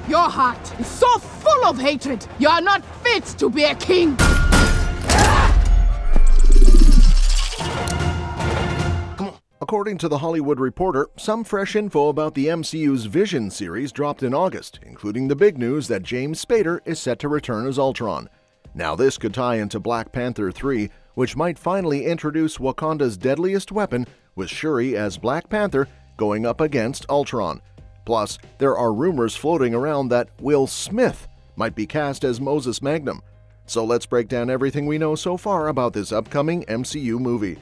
Your heart is so full of hatred. You are not fit to be a king. According to The Hollywood Reporter, some fresh info about the MCU's Vision series dropped in August, including the big news that James Spader is set to return as Ultron. Now this could tie into Black Panther 3, which might finally introduce Wakanda's deadliest weapon, with Shuri as Black Panther going up against Ultron. Plus, there are rumors floating around that Will Smith might be cast as Moses Magnum. So let's break down everything we know so far about this upcoming MCU movie.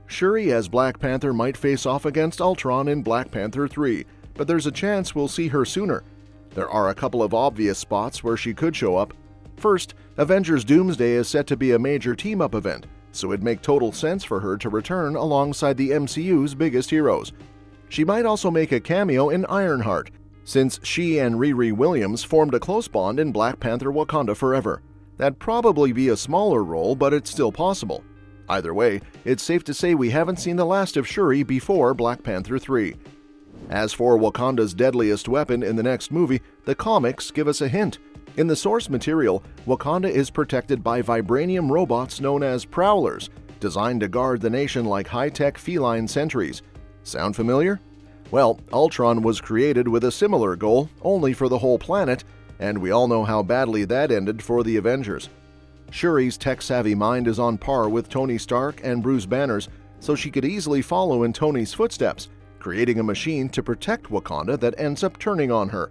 Shuri as Black Panther might face off against Ultron in Black Panther 3, but there's a chance we'll see her sooner. There are a couple of obvious spots where she could show up. First, Avengers Doomsday is set to be a major team-up event, so it'd make total sense for her to return alongside the MCU's biggest heroes. She might also make a cameo in Ironheart, since she and Riri Williams formed a close bond in Black Panther Wakanda Forever. That'd probably be a smaller role, but it's still possible. Either way, it's safe to say we haven't seen the last of Shuri before Black Panther 3. As for Wakanda's deadliest weapon in the next movie, the comics give us a hint. In the source material, Wakanda is protected by vibranium robots known as Prowlers, designed to guard the nation like high-tech feline sentries. Sound familiar? Well, Ultron was created with a similar goal, only for the whole planet, and we all know how badly that ended for the Avengers. Shuri's tech-savvy mind is on par with Tony Stark and Bruce Banner's, so she could easily follow in Tony's footsteps, creating a machine to protect Wakanda that ends up turning on her.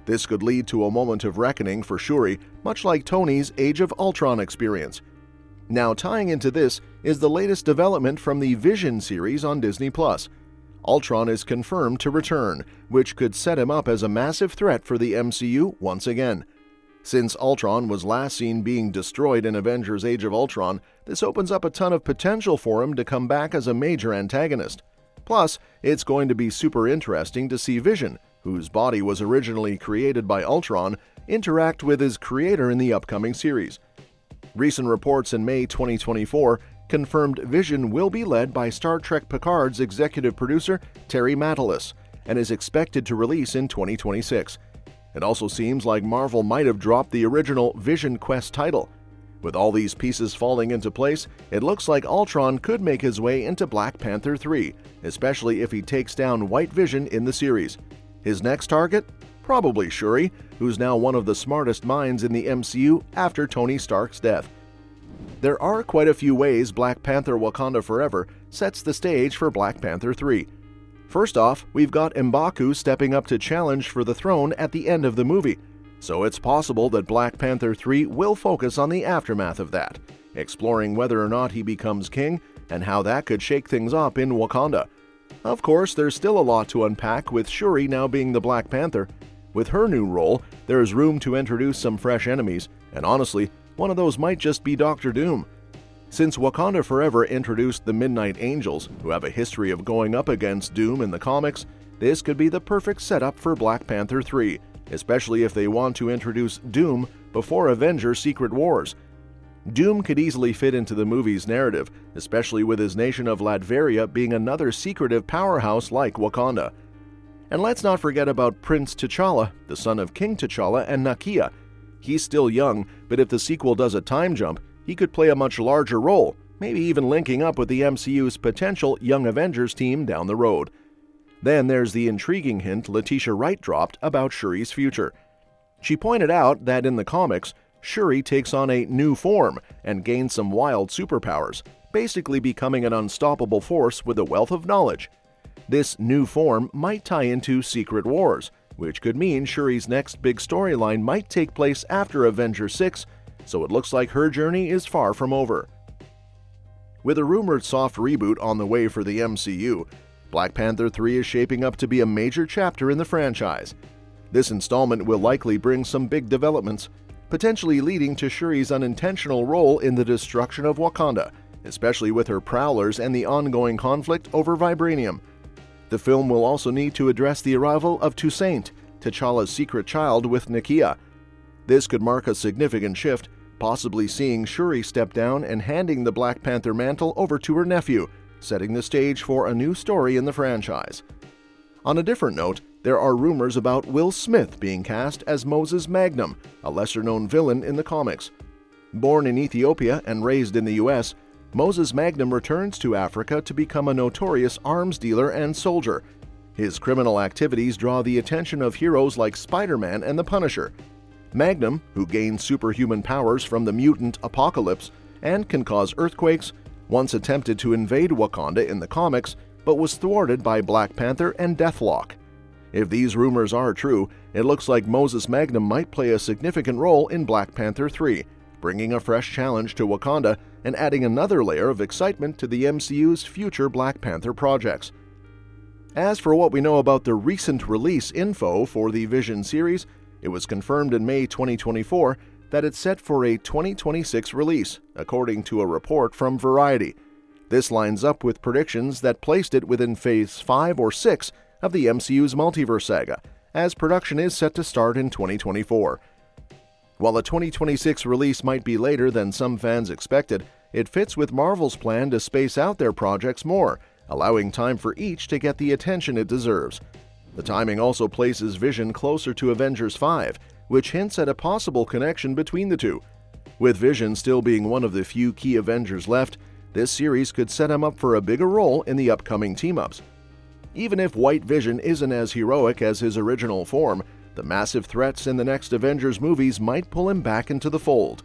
This could lead to a moment of reckoning for Shuri, much like Tony's Age of Ultron experience. Now, tying into this is the latest development from the Vision series on Disney+. Ultron is confirmed to return, which could set him up as a massive threat for the MCU once again. Since Ultron was last seen being destroyed in Avengers Age of Ultron, this opens up a ton of potential for him to come back as a major antagonist. Plus, it's going to be super interesting to see Vision, whose body was originally created by Ultron, interact with his creator in the upcoming series. Recent reports in May 2024 confirmed Vision will be led by Star Trek Picard's executive producer Terry Matalas and is expected to release in 2026. It also seems like Marvel might have dropped the original Vision Quest title. With all these pieces falling into place, it looks like Ultron could make his way into Black Panther 3, especially if he takes down White Vision in the series. His next target? Probably Shuri, who's now one of the smartest minds in the MCU after Tony Stark's death. There are quite a few ways Black Panther Wakanda Forever sets the stage for Black Panther 3. First off, we've got M'Baku stepping up to challenge for the throne at the end of the movie, so it's possible that Black Panther 3 will focus on the aftermath of that, exploring whether or not he becomes king and how that could shake things up in Wakanda. Of course, there's still a lot to unpack with Shuri now being the Black Panther. With her new role, there's room to introduce some fresh enemies, and honestly, one of those might just be Dr. Doom. Since Wakanda Forever introduced the Midnight Angels, who have a history of going up against Doom in the comics, this could be the perfect setup for Black Panther 3, especially if they want to introduce Doom before Avengers Secret Wars. Doom could easily fit into the movie's narrative, especially with his nation of Latveria being another secretive powerhouse like Wakanda. And let's not forget about Prince T'Challa, the son of King T'Challa and Nakia. He's still young, but if the sequel does a time jump, he could play a much larger role, maybe even linking up with the MCU's potential Young Avengers team down the road. Then there's the intriguing hint Letitia Wright dropped about Shuri's future. She pointed out that in the comics, Shuri takes on a new form and gains some wild superpowers, basically becoming an unstoppable force with a wealth of knowledge. This new form might tie into Secret Wars, which could mean Shuri's next big storyline might take place after Avengers 6, so it looks like her journey is far from over. With a rumored soft reboot on the way for the MCU, Black Panther 3 is shaping up to be a major chapter in the franchise. This installment will likely bring some big developments, potentially leading to Shuri's unintentional role in the destruction of Wakanda, especially with her Prowlers and the ongoing conflict over vibranium. The film will also need to address the arrival of Toussaint, T'Challa's secret child with Nakia. This could mark a significant shift, possibly seeing Shuri step down and handing the Black Panther mantle over to her nephew, setting the stage for a new story in the franchise. On a different note, there are rumors about Will Smith being cast as Moses Magnum, a lesser-known villain in the comics. Born in Ethiopia and raised in the U.S., Moses Magnum returns to Africa to become a notorious arms dealer and soldier. His criminal activities draw the attention of heroes like Spider-Man and the Punisher. Magnum, who gains superhuman powers from the mutant apocalypse and can cause earthquakes, once attempted to invade Wakanda in the comics, but was thwarted by Black Panther and Deathlock. If these rumors are true, it looks like Moses Magnum might play a significant role in Black Panther 3, bringing a fresh challenge to Wakanda and adding another layer of excitement to the MCU's future Black Panther projects. As for what we know about the recent release info for the Vision series, it was confirmed in May 2024 that it's set for a 2026 release, according to a report from Variety. This lines up with predictions that placed it within Phase 5 or 6 of the MCU's multiverse saga, as production is set to start in 2024. While a 2026 release might be later than some fans expected, it fits with Marvel's plan to space out their projects more, allowing time for each to get the attention it deserves. The timing also places Vision closer to Avengers 5, which hints at a possible connection between the two. With Vision still being one of the few key Avengers left, this series could set him up for a bigger role in the upcoming team-ups. Even if White Vision isn't as heroic as his original form, the massive threats in the next Avengers movies might pull him back into the fold.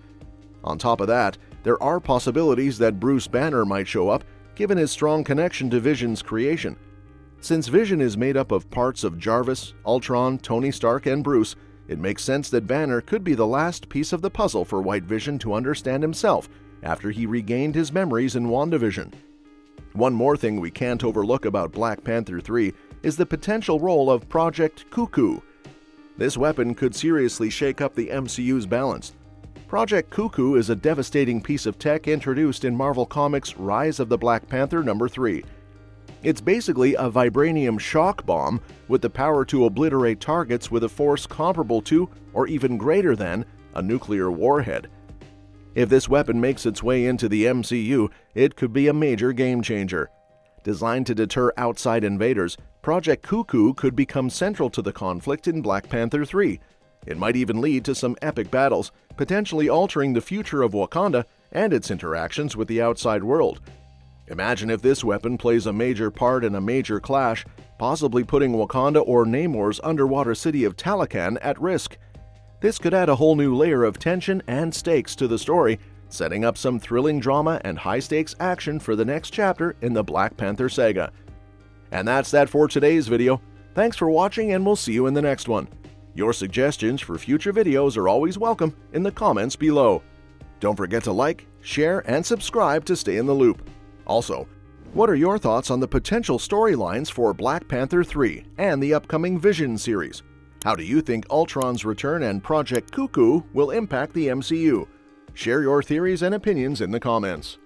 On top of that, there are possibilities that Bruce Banner might show up, given his strong connection to Vision's creation. Since Vision is made up of parts of Jarvis, Ultron, Tony Stark, and Bruce, it makes sense that Banner could be the last piece of the puzzle for White Vision to understand himself after he regained his memories in WandaVision. One more thing we can't overlook about Black Panther 3 is the potential role of Project Cuckoo. This weapon could seriously shake up the MCU's balance. Project Cuckoo is a devastating piece of tech introduced in Marvel Comics' Rise of the Black Panther #3. It's basically a vibranium shock bomb with the power to obliterate targets with a force comparable to, or even greater than, a nuclear warhead. If this weapon makes its way into the MCU, it could be a major game-changer. Designed to deter outside invaders, Project Cuckoo could become central to the conflict in Black Panther 3. It might even lead to some epic battles, potentially altering the future of Wakanda and its interactions with the outside world. Imagine if this weapon plays a major part in a major clash, possibly putting Wakanda or Namor's underwater city of Talokan at risk. This could add a whole new layer of tension and stakes to the story, setting up some thrilling drama and high-stakes action for the next chapter in the Black Panther saga. And that's that for today's video. Thanks for watching, and we'll see you in the next one. Your suggestions for future videos are always welcome in the comments below. Don't forget to like, share, and subscribe to stay in the loop. Also, what are your thoughts on the potential storylines for Black Panther 3 and the upcoming Vision series? How do you think Ultron's return and Project Cuckoo will impact the MCU? Share your theories and opinions in the comments.